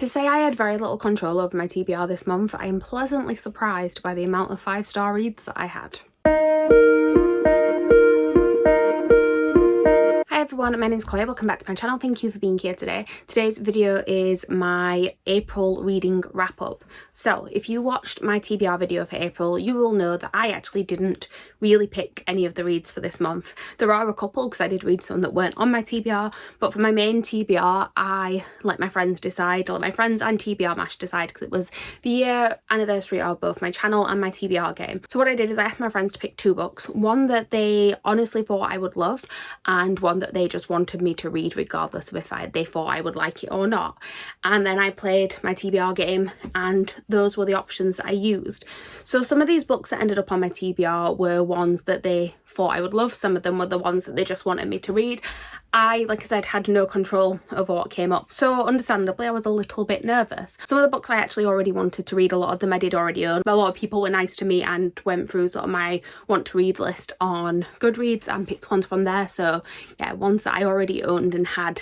To say I had very little control over my TBR this month, I am pleasantly surprised by the amount of 5-star reads that I had. Hi everyone, my name is Chloe. Welcome back to my channel. Thank you for being here today. Today's video is my April reading wrap up. So if you watched my TBR video for April, you will know that I actually didn't really pick any of the reads for this month. There are a couple because I did read some that weren't on my TBR, but for my main TBR, I let my friends decide, or let my friends and TBR Mash decide, because it was the year anniversary of both my channel and my TBR game. So what I did is I asked my friends to pick 2 books, one that they honestly thought I would love and one that they just wanted me to read regardless of if they thought I would like it or not. And then I played my TBR game and those were the options that I used. So some of these books that ended up on my TBR were ones that they thought I would love. Some of them were the ones that they just wanted me to read. I, like I said, had no control over what came up, so understandably I was a little bit nervous. Some of the books I actually already wanted to read, a lot of them I did already own. A lot of people were nice to me and went through sort of my want to read list on Goodreads and picked ones from there. So yeah, ones that I already owned and had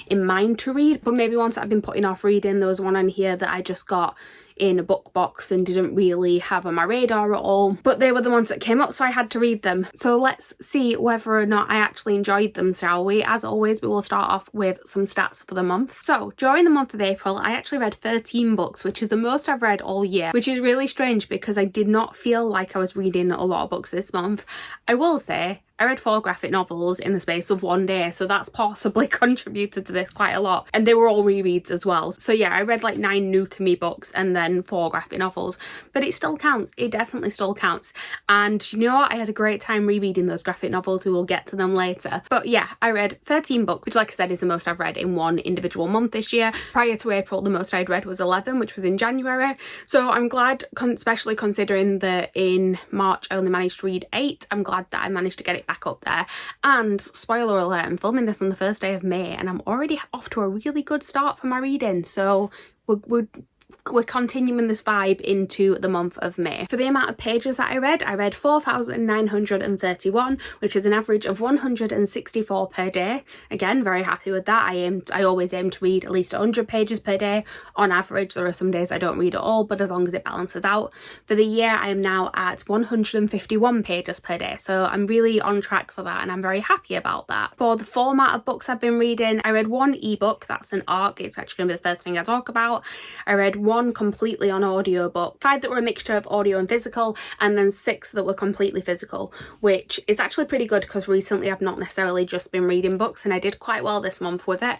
in mind to read, but maybe ones that I've been putting off reading. There was one on here that I just got in a book box and didn't really have on my radar at all, but they were the ones that came up, so I had to read them. So let's see whether or not I actually enjoyed them, shall we? As always, we will start off with some stats for the month. So during the month of April, I actually read 13 books, which is the most I've read all year, which is really strange because I did not feel like I was reading a lot of books this month. I will say I read 4 graphic novels in the space of one day, so that's possibly contributed to this quite a lot. And they were all rereads as well. So yeah, I read like 9 new to me books and then 4 graphic novels, but it still counts. It definitely still counts. And you know what? I had a great time rereading those graphic novels. We will get to them later. But yeah, I read 13 books, which, like I said, is the most I've read in one individual month this year. Prior to April, the most I'd read was 11, which was in January. So I'm glad, especially considering that in March I only managed to read 8. I'm glad that I managed to get it back up there. And spoiler alert, I'm filming this on the first day of May and I'm already off to a really good start for my reading, so we're continuing this vibe into the month of May. For the amount of pages that I read 4,931, which is an average of 164 per day. Again, very happy with that. I always aim to read at least 100 pages per day on average. There are some days I don't read at all, but as long as it balances out. For the year, I am now at 151 pages per day, so I'm really on track for that and I'm very happy about that. For the format of books I've been reading, I read 1 ebook, that's an ARC. It's actually going to be the first thing I talk about. I read 1 completely on audiobook, 5 that were a mixture of audio and physical, and then 6 that were completely physical, which is actually pretty good because recently I've not necessarily just been reading books and I did quite well this month with it.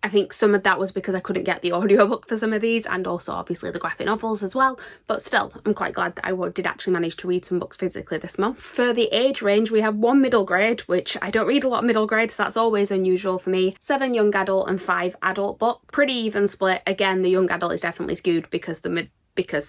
I think some of that was because I couldn't get the audiobook for some of these, and also obviously the graphic novels as well, but still I'm quite glad that I did actually manage to read some books physically this month. For the age range, we have 1 middle grade, which I don't read a lot of middle grade, so that's always unusual for me, 7 young adult and 5 adult books. Pretty even split. Again, the young adult is definitely skewed because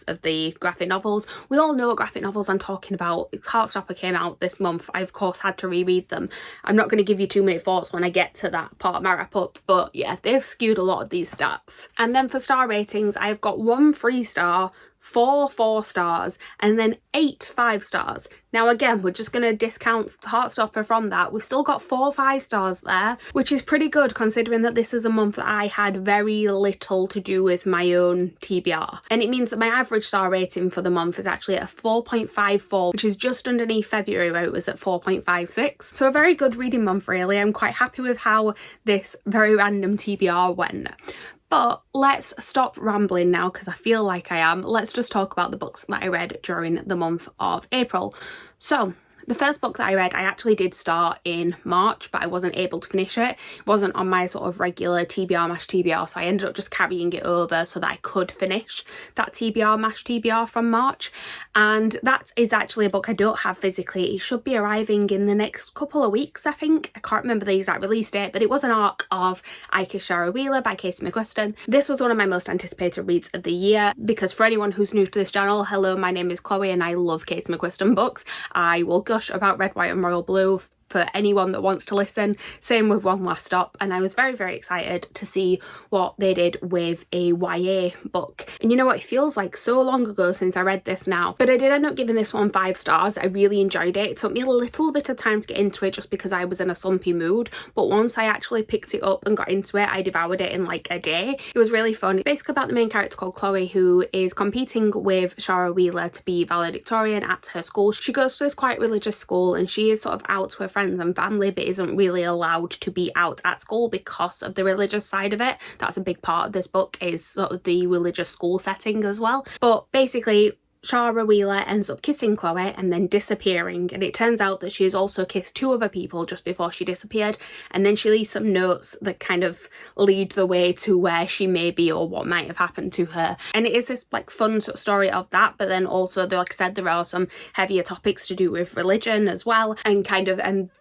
of the graphic novels. We all know what graphic novels I'm talking about. Heartstopper came out this month. I of course had to reread them. I'm not going to give you too many thoughts when I get to that part of my wrap up, but yeah, they've skewed a lot of these stats. And then for star ratings, I've got 1 3-star, 4 4-stars, and then 8 5-stars. Now again, we're just going to discount Heartstopper from that. We've still got 4 5-stars there, which is pretty good considering that this is a month that I had very little to do with my own TBR. And it means that my average star rating for the month is actually at a 4.54, which is just underneath February where it was at 4.56. So a very good reading month really. I'm quite happy with how this very random TBR went. But let's stop rambling now because I feel like I am. Let's just talk about the books that I read during the month of April. So the first book that I read, I actually did start in March, but I wasn't able to finish it. It wasn't on my sort of regular TBR Mash TBR, so I ended up just carrying it over so that I could finish that TBR Mash TBR from March. And that is actually a book I don't have physically. It should be arriving in the next couple of weeks, I think. I can't remember the exact release date, but it was an ARC of Ikesha Wheeler by Casey McQuiston. This was one of my most anticipated reads of the year because for anyone who's new to this channel, hello, my name is Chloe and I love Casey McQuiston books. I will gush about Red, White and Royal Blue for anyone that wants to listen. Same with One Last Stop, and I was very, very excited to see what they did with a YA book. And you know what, it feels like so long ago since I read this now, but I did end up giving this one 5 stars. I really enjoyed it. It took me a little bit of time to get into it just because I was in a slumpy mood, but once I actually picked it up and got into it, I devoured it in like a day. It was really fun. It's basically about the main character called Chloe, who is competing with Shara Wheeler to be valedictorian at her school. She goes to this quite religious school, and she is sort of out to her friends and family, but isn't really allowed to be out at school because of the religious side of it. That's a big part of this book, is sort of the religious school setting as well. But basically, Shara Wheeler ends up kissing Chloe and then disappearing, and it turns out that she has also kissed 2 other people just before she disappeared, and then she leaves some notes that kind of lead the way to where she may be or what might have happened to her. And it is this like fun sort of story of that, but then also, like I said, there are some heavier topics to do with religion as well, and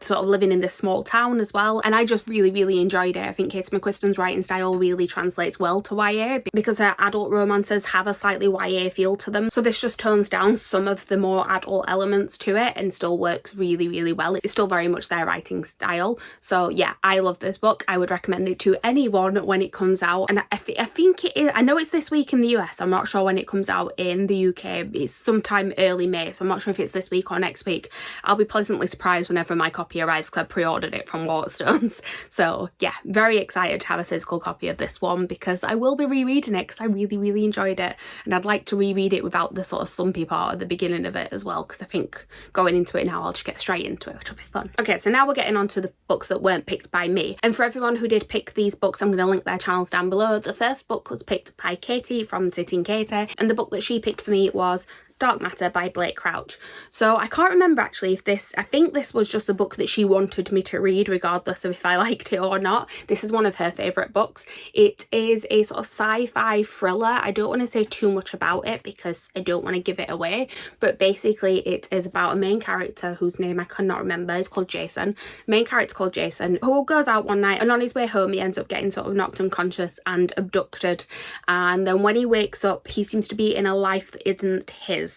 sort of living in this small town as well. And I just really, really enjoyed it. I think Katie McQuiston's writing style really translates well to YA because her adult romances have a slightly YA feel to them, so this just tones down some of the more adult elements to it and still works really, really well. It's still very much their writing style. So yeah, I love this book. I would recommend it to anyone when it comes out, and I think it is, I know it's this week in the US. I'm not sure when it comes out in the UK. It's sometime early May, so I'm not sure if it's this week or next week. I'll be pleasantly surprised whenever my copy arrives because I pre-ordered it from Waterstones. So yeah, very excited to have a physical copy of this one because I will be rereading it because I really, really enjoyed it, and I'd like to reread it without the sort of slumpy part at the beginning of it as well, because I think going into it now I'll just get straight into it, which will be fun. Okay, so now we're getting on to the books that weren't picked by me, and for everyone who did pick these books, I'm going to link their channels down below. The first book was picked by Katie from Sitting Katie, and the book that she picked for me was Dark Matter by Blake Crouch. So I can't remember actually if I think this was just a book that she wanted me to read regardless of if I liked it or not. This is one of her favourite books. It is a sort of sci-fi thriller. I don't want to say too much about it because I don't want to give it away, but basically it is about a main character whose name I cannot remember. It's called Jason. Main character called Jason, who goes out one night, and on his way home he ends up getting sort of knocked unconscious and abducted, and then when he wakes up he seems to be in a life that isn't his.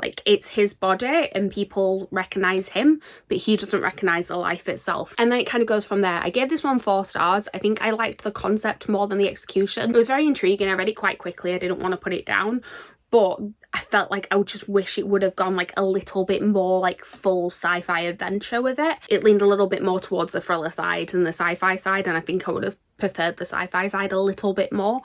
Like, it's his body and people recognize him, but he doesn't recognize the life itself. And then it kind of goes from there. I gave this one 4 stars. I think I liked the concept more than the execution. It was very intriguing. I read it quite quickly. I didn't want to put it down, but I felt like I would just wish it would have gone like a little bit more like full sci-fi adventure with it. It leaned a little bit more towards the thriller side than the sci-fi side, and I think I would have preferred the sci-fi side a little bit more.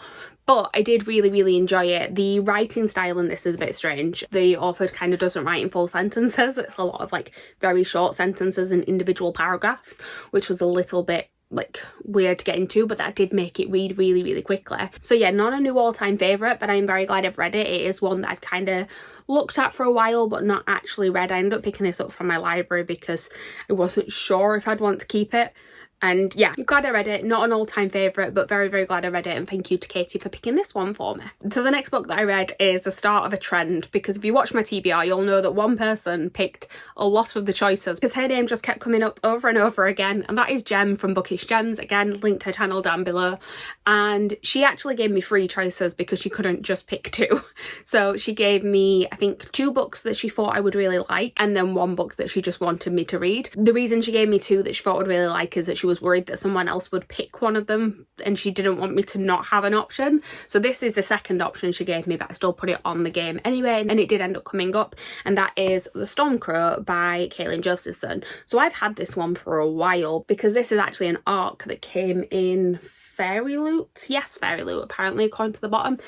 But I did really, really enjoy it. The writing style in this is a bit strange. The author kind of doesn't write in full sentences. It's a lot of like very short sentences and individual paragraphs, which was a little bit like weird to get into, but that did make it read really, really quickly. So yeah, not a new all-time favourite, but I'm very glad I've read it. It is one that I've kind of looked at for a while but not actually read. I ended up picking this up from my library because I wasn't sure if I'd want to keep it. And yeah, glad I read it. Not an all-time favourite, but very, very glad I read it, and thank you to Katie for picking this one for me. So the next book that I read is the start of a trend, because if you watch my TBR you'll know that one person picked a lot of the choices because her name just kept coming up over and over again, and that is Jem from Bookish Gems. Again, linked her channel down below, and she actually gave me 3 choices because she couldn't just pick 2. So she gave me, I think, 2 books that she thought I would really like, and then 1 book that she just wanted me to read. The reason she gave me 2 that she thought I would really like is that she was worried that someone else would pick one of them and she didn't want me to not have an option. So this is the second option she gave me, but I still put it on the game anyway, and it did end up coming up, and that is The Stormcrow by Caitlin Josephson. So I've had this one for a while because this is actually an arc that came in Fairy Loot. Yes, Fairy Loot, apparently, according to the bottom.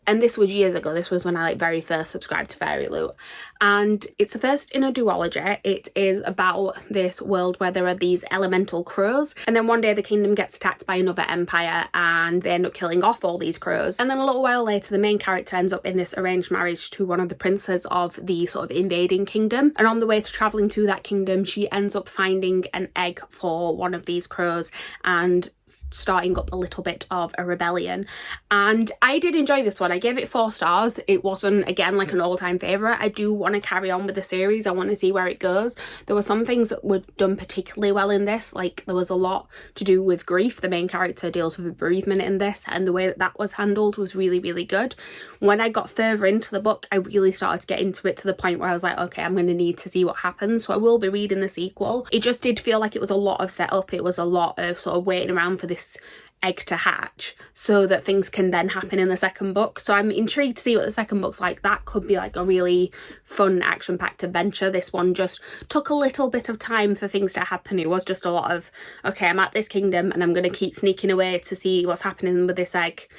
And this was years ago. This was when I like very first subscribed to Fairy Loot. And it's the first in a duology. It is about this world where there are these elemental crows. And then one day the kingdom gets attacked by another empire and they end up killing off all these crows. And then a little while later, the main character ends up in this arranged marriage to one of the princes of the sort of invading kingdom. And on the way to travelling to that kingdom, she ends up finding an egg for one of these crows and starting up a little bit of a rebellion. And I did enjoy this one. I gave it 4 stars. It wasn't, again, like an all-time favourite. I do want to carry on with the series. I want to see where it goes. There were some things that were done particularly well in this, like there was a lot to do with grief. The main character deals with bereavement in this, and the way that that was handled was really, really good. When I got further into the book, I really started to get into it to the point where I was like, okay, I'm going to need to see what happens. So I will be reading the sequel. It just did feel like it was a lot of setup. It was a lot of sort of waiting around for this egg to hatch so that things can then happen in the second book. So I'm intrigued to see what the second book's like. That could be like a really fun action-packed adventure. This one just took a little bit of time for things to happen. It was just a lot of, okay, I'm at this kingdom and I'm going to keep sneaking away to see what's happening with this egg,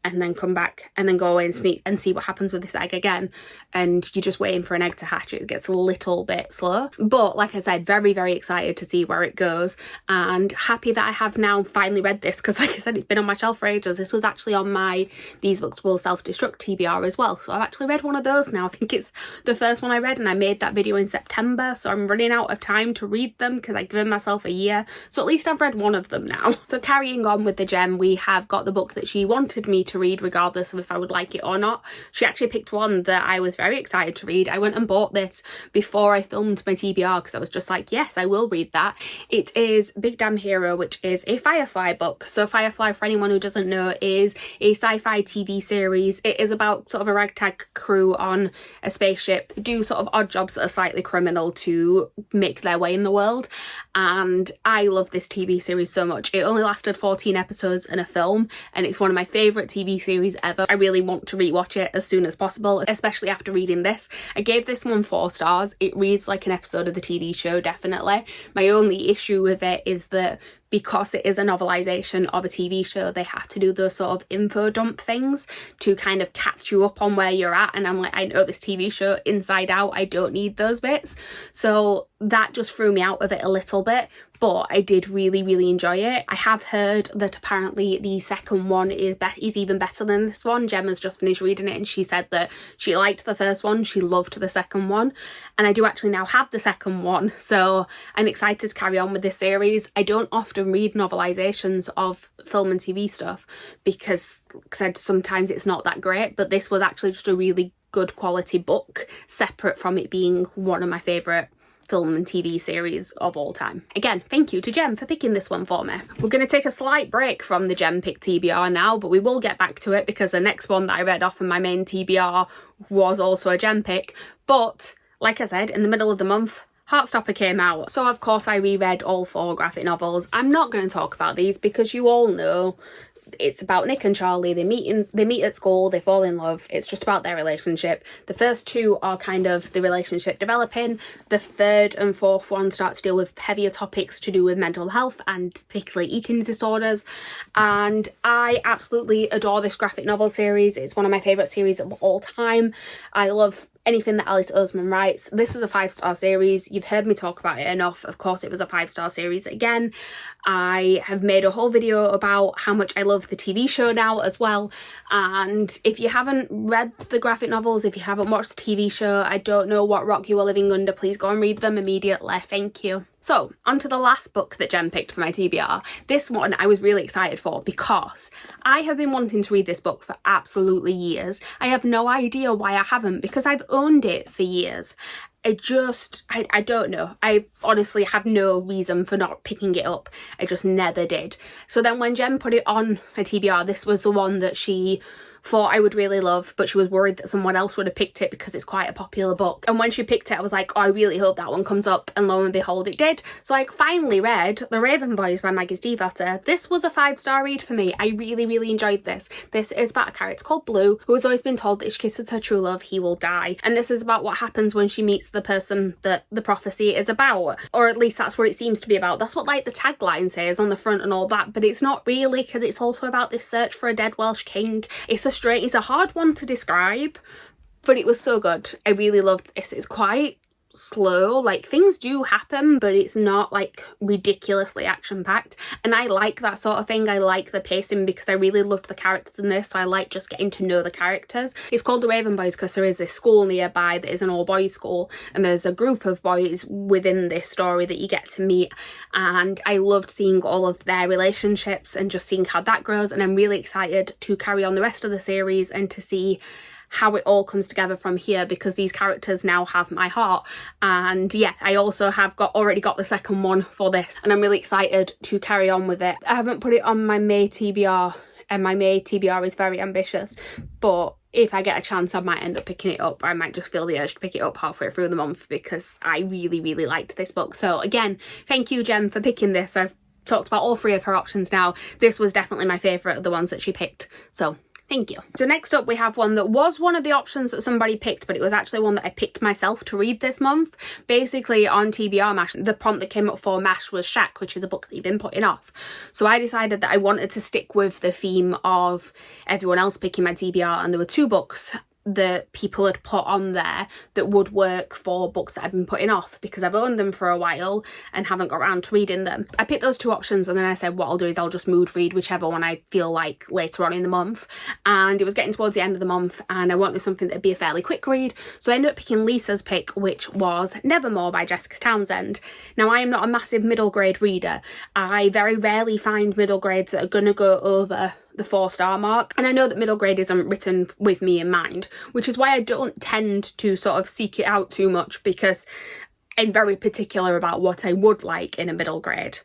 and then come back and then go away and sneak and see what happens with this egg again. And you're just waiting for an egg to hatch. It gets a little bit slow. But like I said, very, very excited to see where it goes, and happy that I have now finally read this, because like I said, it's been on my shelf for ages. This was actually on my These Books Will Self-Destruct TBR as well. So I've actually read one of those now. I think it's the first one I read, and I made that video in September. So I'm running out of time to read them because I've given myself a year. So at least I've read one of them now. So carrying on with the gem, we have got the book that she wanted me to read regardless of if I would like it or not. She actually picked one that I was very excited to read. I went and bought this before I filmed my TBR because I was just like, yes, I will read that. It is Big Damn Hero, which is a Firefly book. So Firefly, for anyone who doesn't know, is a sci-fi TV series. It is about sort of a ragtag crew on a spaceship who do sort of odd jobs that are slightly criminal to make their way in the world. And I love this TV series so much. It only lasted 14 episodes and a film, and it's one of my favourite TV series ever. I really want to rewatch it as soon as possible, especially after reading this. I gave this one 4 stars. It reads like an episode of the TV show, definitely. My only issue with it is that because it is a novelisation of a TV show, they have to do those sort of info dump things to kind of catch you up on where you're at. And I'm like, I know this TV show inside out. I don't need those bits. So that just threw me out of it a little bit. But I did really, really enjoy it. I have heard that apparently the second one is even better than this one. Gemma's just finished reading it and she said that she liked the first one, she loved the second one. And I do actually now have the second one, so I'm excited to carry on with this series. I don't often read novelisations of film and TV stuff because sometimes it's not that great, but this was actually just a really good quality book, separate from it being one of my favourite film and TV series of all time. Again, thank you to Gem for picking this one for me. We're going to take a slight break from the Gem pick TBR now, but we will get back to it because the next one that I read off in my main TBR was also a Gem pick. But like I said, in the middle of the month, Heartstopper came out. So of course I reread all 4 graphic novels. I'm not going to talk about these because you all know it's about Nick and Charlie. They meet at school, they fall in love. It's just about their relationship. The first 2 are kind of the relationship developing. The 3rd and 4th one start to deal with heavier topics to do with mental health and particularly eating disorders. And I absolutely adore this graphic novel series. It's one of my favourite series of all time. I love anything that Alice Oseman writes. This is a 5-star series. You've heard me talk about it enough. Of course it was a 5-star series again. I have made a whole video about how much I love the TV show now as well. And if you haven't read the graphic novels, if you haven't watched the TV show, I don't know what rock you are living under. Please go and read them immediately. Thank you. So, on to the last book that Jem picked for my TBR. This one I was really excited for because I have been wanting to read this book for absolutely years. I have no idea why I haven't, because I've owned it for years. I don't know. I honestly have no reason for not picking it up. I just never did. So then when Jem put it on her TBR, this was the one that she thought I would really love, but she was worried that someone else would have picked it because it's quite a popular book. And when she picked it, I was like, oh, I really hope that one comes up, and lo and behold it did. So I finally read The Raven Boys by Maggie Stiefvater. This was a 5-star read for me. I really, really enjoyed this. This is about a character called Blue, who has always been told that if she kisses her true love, he will die. And this is about what happens when she meets the person that the prophecy is about. Or at least that's what it seems to be about. That's what like the tagline says on the front and all that, but it's not really, because it's also about this search for a dead Welsh king. It's a hard one to describe, but it was so good. I really loved this. It's quite slow. Like, things do happen, but it's not like ridiculously action-packed, and I like that sort of thing. I like the pacing because I really loved the characters in this, so I like just getting to know the characters. It's called The Raven Boys because there is this school nearby that is an all-boys school, and there's a group of boys within this story that you get to meet, and I loved seeing all of their relationships and just seeing how that grows, and I'm really excited to carry on the rest of the series and to see how it all comes together from here, because these characters now have my heart. And yeah, I also have already got the second one for this, and I'm really excited to carry on with it. I haven't put it on my May TBR, and my May TBR is very ambitious, but if I get a chance, I might end up picking it up. I might just feel the urge to pick it up halfway through the month because I really liked this book. So again, thank you, Jem, for picking this. I've talked about all three of her options now. This was definitely my favourite of the ones that she picked, so thank you. So next up we have one that was one of the options that somebody picked, but it was actually one that I picked myself to read this month. Basically on TBR Mash, the prompt that came up for Mash was Shack, which is a book that you've been putting off. So I decided that I wanted to stick with the theme of everyone else picking my TBR, and there were two books that people had put on there that would work for books that I've been putting off because I've owned them for a while and haven't got around to reading them. I picked those two options, and then I said what I'll do is I'll just mood read whichever one I feel like later on in the month. And it was getting towards the end of the month and I wanted something that'd be a fairly quick read, so I ended up picking Lisa's pick, which was Nevermore by Jessica Townsend. Now, I am not a massive middle grade reader. I very rarely find middle grades that are gonna go over the 4-star mark, and I know that middle grade isn't written with me in mind, which is why I don't tend to sort of seek it out too much, because I'm very particular about what I would like in a middle grade.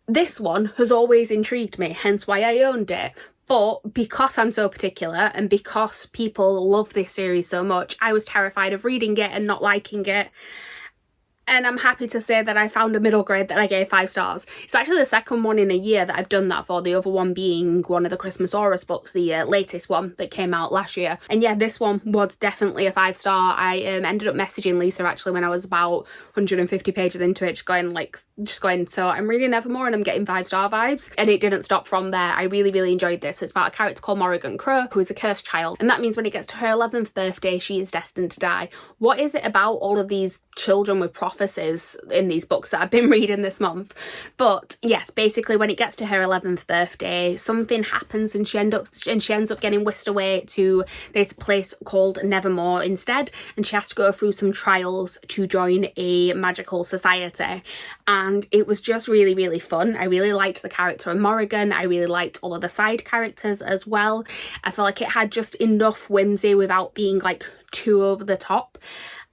This one has always intrigued me, hence why I owned it. But because I'm so particular and because people love this series so much, I was terrified of reading it and not liking it. And I'm happy to say that I found a middle grade that I gave 5 stars. It's actually the second one in a year that I've done that for, the other one being one of the Christmas Horus books, the latest one that came out last year. And yeah, this one was definitely a 5-star. I ended up messaging Lisa actually when I was about 150 pages into it, just going, so I'm reading Nevermore and I'm getting 5-star vibes. And it didn't stop from there. I really enjoyed this. It's about a character called Morrigan Crow, who is a cursed child, and that means when it gets to her 11th birthday she is destined to die. What is it about all of these children with prophecies in these books that I've been reading this month? But yes, basically when it gets to her 11th birthday, something happens and she ends up getting whisked away to this place called Nevermore instead, and she has to go through some trials to join a magical society. And it was just really fun. I really liked the character of Morrigan. I really liked all of the side characters as well. I felt like it had just enough whimsy without being like too over the top.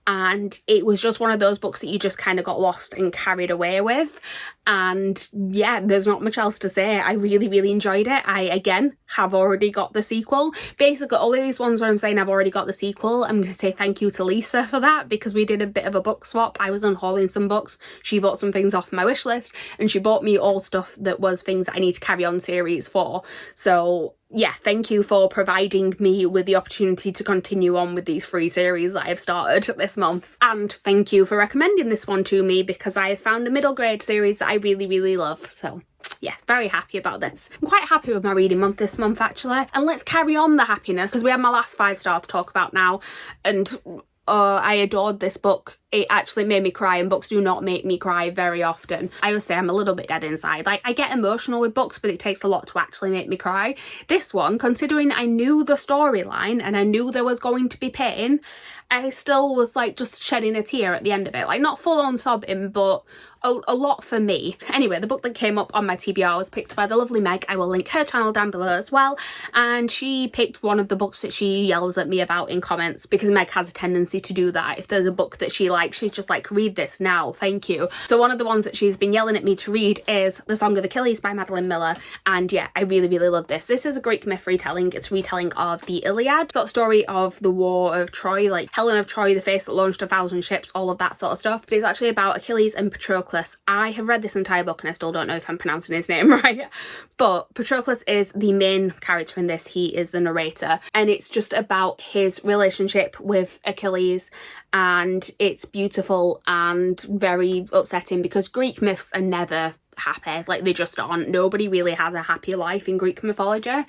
And it was just one of those books that you just kind of got lost and carried away with. And yeah, there's not much else to say. I really enjoyed it. I, again, have already got the sequel. Basically, all of these ones where I'm saying I've already got the sequel, I'm going to say thank you to Lisa for that, because we did a bit of a book swap. I was unhauling some books. She bought some things off my wish list, and she bought me all stuff that was things that I need to carry on series for. So yeah, thank you for providing me with the opportunity to continue on with these 3 series that I've started this month. And thank you for recommending this one to me, because I have found a middle grade series that I really love. So yes, very happy about this. I'm quite happy with my reading month this month actually. And let's carry on the happiness, because we have my last 5-star to talk about now. And I adored this book. It actually made me cry, and books do not make me cry very often. I would say I'm a little bit dead inside. Like, I get emotional with books, but it takes a lot to actually make me cry. This one, considering I knew the storyline and I knew there was going to be pain, I still was like just shedding a tear at the end of it. Like, not full on sobbing, but a lot for me. Anyway, the book that came up on my TBR was picked by the lovely Meg. I will link her channel down below as well. And she picked one of the books that she yells at me about in comments, because Meg has a tendency to do that. If there's a book that she likes, she's just like, read this now, thank you. So one of the ones that she's been yelling at me to read is The Song of Achilles by Madeline Miller. And yeah, I really love this. This is a Greek myth retelling. It's a retelling of the Iliad. It's got the story of the War of Troy, like Helen of Troy, the face that launched 1,000 ships, all of that sort of stuff. But it's actually about Achilles and Patroclus. I have read this entire book and I still don't know if I'm pronouncing his name right. But Patroclus is the main character in this. He is the narrator. And it's just about his relationship with Achilles. And it's beautiful and very upsetting, because Greek myths are never happy. Like, they just aren't. Nobody really has a happy life in Greek mythology.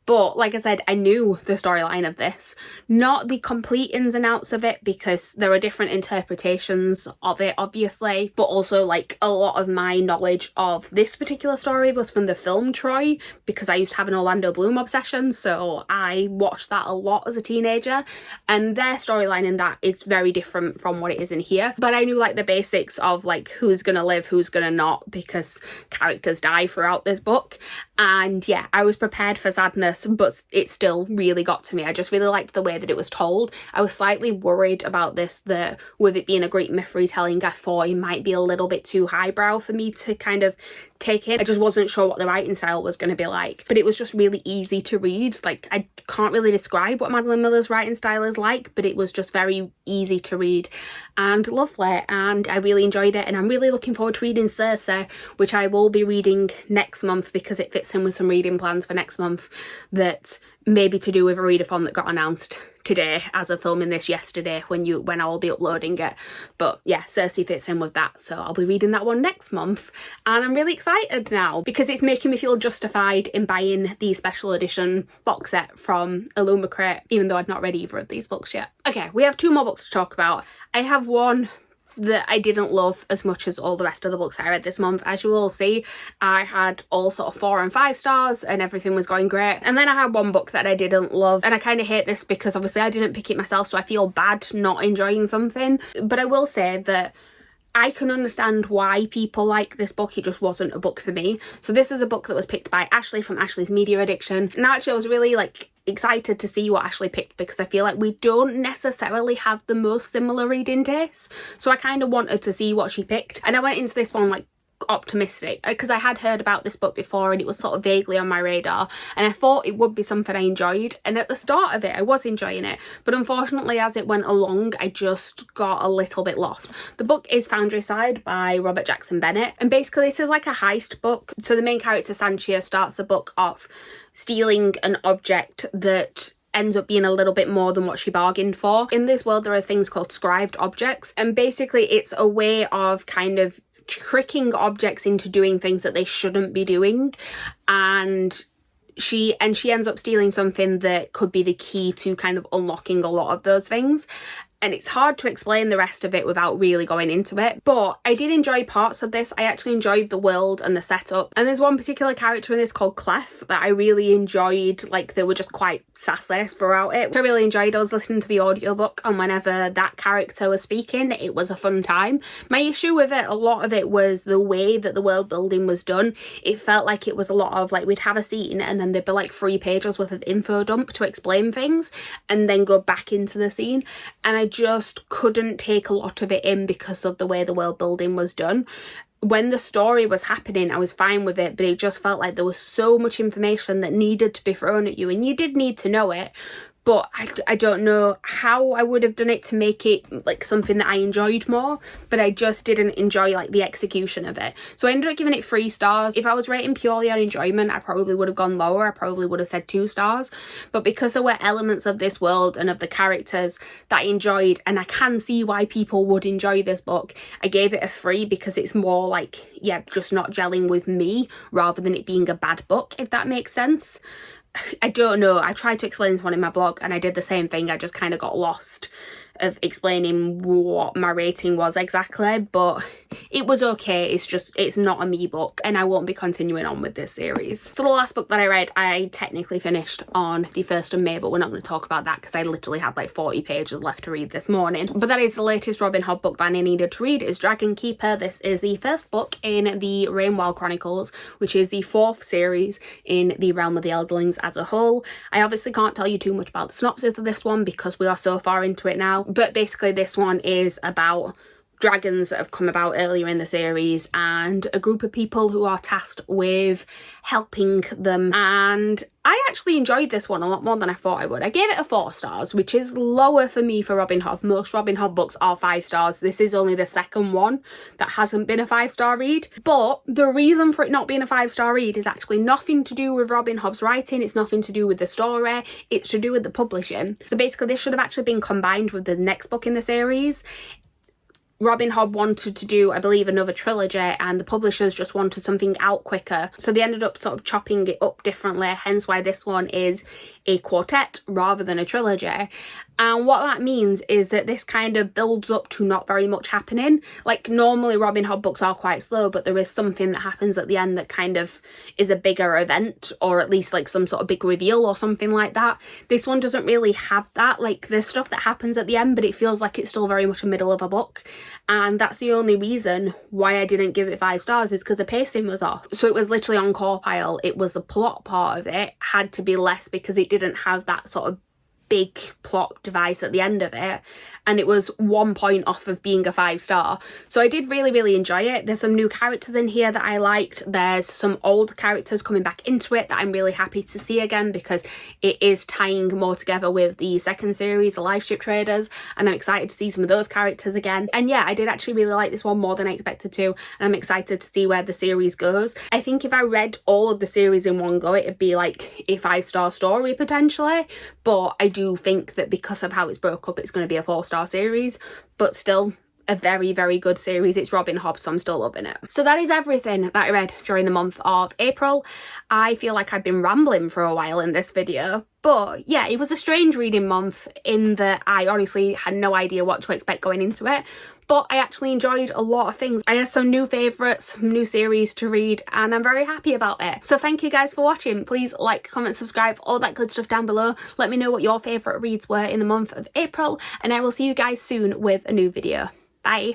But like I said, I knew the storyline of this, not the complete ins and outs of it, because there are different interpretations of it, obviously, but also like a lot of my knowledge of this particular story was from the film Troy, because I used to have an Orlando Bloom obsession, so I watched that a lot as a teenager, and their storyline in that is very different from what it is in here. But I knew like the basics of like who's gonna live, who's gonna not, because characters die throughout this book. And yeah, I was prepared for sadness, but it still really got to me. I just really liked the way that it was told. I was slightly worried about this, that with it being a Greek myth retelling, I thought it might be a little bit too highbrow for me to kind of take in. I just wasn't sure what the writing style was going to be like, but it was just really easy to read. Like, I can't really describe what Madeline Miller's writing style is like, but it was just very easy to read and lovely, and I really enjoyed it. And I'm really looking forward to reading Circe, which I will be reading next month, because it fits in with some reading plans for next month that may be to do with a readathon that got announced today as of filming this yesterday when I will be uploading it. But yeah, Circe fits in with that, so I'll be reading that one next month, and I'm really excited now because it's making me feel justified in buying the special edition box set from Illumicrate, even though I'd not read either of these books yet. Okay, we have 2 more books to talk about. I have one that I didn't love as much as all the rest of the books I read this month. As you will see, I had all sort of 4 and 5 stars and everything was going great. And then I had one book that I didn't love, and I kind of hate this because obviously I didn't pick it myself, so I feel bad not enjoying something. But I will say that I can understand why people like this book. It just wasn't a book for me. So this is a book that was picked by Ashley from Ashley's Media Addiction. And actually I was really excited to see what Ashley picked, because I feel like we don't necessarily have the most similar reading tastes. So I kind of wanted to see what she picked. And I went into this one optimistic, because I had heard about this book before and it was sort of vaguely on my radar, and I thought it would be something I enjoyed, and at the start of it I was enjoying it, but unfortunately as it went along I just got a little bit lost. The book is Foundry Side by Robert Jackson Bennett, and basically this is like a heist book. So the main character Sanchia starts the book off stealing an object that ends up being a little bit more than what she bargained for. In this world there are things called scribed objects, and basically it's a way of kind of tricking objects into doing things that they shouldn't be doing, and she ends up stealing something that could be the key to kind of unlocking a lot of those things. And it's hard to explain the rest of it without really going into it. But I did enjoy parts of this. I actually enjoyed the world and the setup. And there's one particular character in this called Clef that I really enjoyed. Like, they were just quite sassy throughout it. I really enjoyed. I was listening to the audiobook, and whenever that character was speaking, it was a fun time. My issue with it, a lot of it, was the way that the world building was done. It felt like it was a lot of we'd have a scene and then there'd be 3 pages worth of info dump to explain things and then go back into the scene. And I just couldn't take a lot of it in because of the way the world building was done. When the story was happening, I was fine with it, but it just felt like there was so much information that needed to be thrown at you, and you did need to know it. But I don't know how I would have done it to make it something that I enjoyed more, but I just didn't enjoy the execution of it. So I ended up giving it 3 stars. If I was rating purely on enjoyment, I probably would have gone lower. I probably would have said 2 stars. But because there were elements of this world and of the characters that I enjoyed, and I can see why people would enjoy this book, I gave it a 3 because it's more just not gelling with me rather than it being a bad book, if that makes sense. I don't know. I tried to explain this one in my blog and I did the same thing. I just kind of got lost of explaining what my rating was exactly, but it was okay. It's not a me book, and I won't be continuing on with this series. So the last book that I read, I technically finished on the 1st of May, but we're not going to talk about that because I literally had 40 pages left to read this morning. But that is the latest Robin Hood book that I needed to read. Is Dragon Keeper. This is the first book in the Rainwell Chronicles, which is the 4th series in the Realm of the Elderlings as a whole. I obviously can't tell you too much about the synopsis of this one because we are so far into it now, but basically this one is about dragons that have come about earlier in the series and a group of people who are tasked with helping them. And I actually enjoyed this one a lot more than I thought I would. I gave it a 4 stars, which is lower for me for Robin Hood. Most Robin Hood books are 5 stars. This is only the second one that hasn't been a 5-star read. But the reason for it not being a 5-star read is actually nothing to do with Robin Hood's writing. It's nothing to do with the story. It's to do with the publishing. So basically this should have actually been combined with the next book in the series. Robin Hobb wanted to do, I believe, another trilogy, and the publishers just wanted something out quicker, so they ended up sort of chopping it up differently, hence why this one is a quartet rather than a trilogy. And what that means is that this kind of builds up to not very much happening. Like, normally Robin Hobb books are quite slow, but there is something that happens at the end that kind of is a bigger event, or at least like some sort of big reveal or something like that. This one doesn't really have that. Like, there's stuff that happens at the end, but it feels like it's still very much a middle of a book. And that's the only reason why I didn't give it 5 stars, is because the pacing was off. So it was literally on core pile. It was the plot part of it had to be less because it didn't have that sort of big plot device at the end of it, and it was 1 point off of being a 5-star. So I did really enjoy it. There's some new characters in here that I liked. There's some old characters coming back into it that I'm really happy to see again, because it is tying more together with the second series, the Life Ship Traders, and I'm excited to see some of those characters again. And yeah, I did actually really like this one more than I expected to, and I'm excited to see where the series goes. I think if I read all of the series in one go, it'd be like a 5-star story potentially, but I do think that because of how it's broke up, it's going to be a 4-star series, but still a very good series. It's Robin Hobb, so I'm still loving it. So that is everything that I read during the month of April. I feel like I've been rambling for a while in this video, but yeah, it was a strange reading month in that I honestly had no idea what to expect going into it, but I actually enjoyed a lot of things. I have some new favourites, some new series to read, and I'm very happy about it. So thank you guys for watching. Please like, comment, subscribe, all that good stuff down below. Let me know what your favourite reads were in the month of April, and I will see you guys soon with a new video. Bye.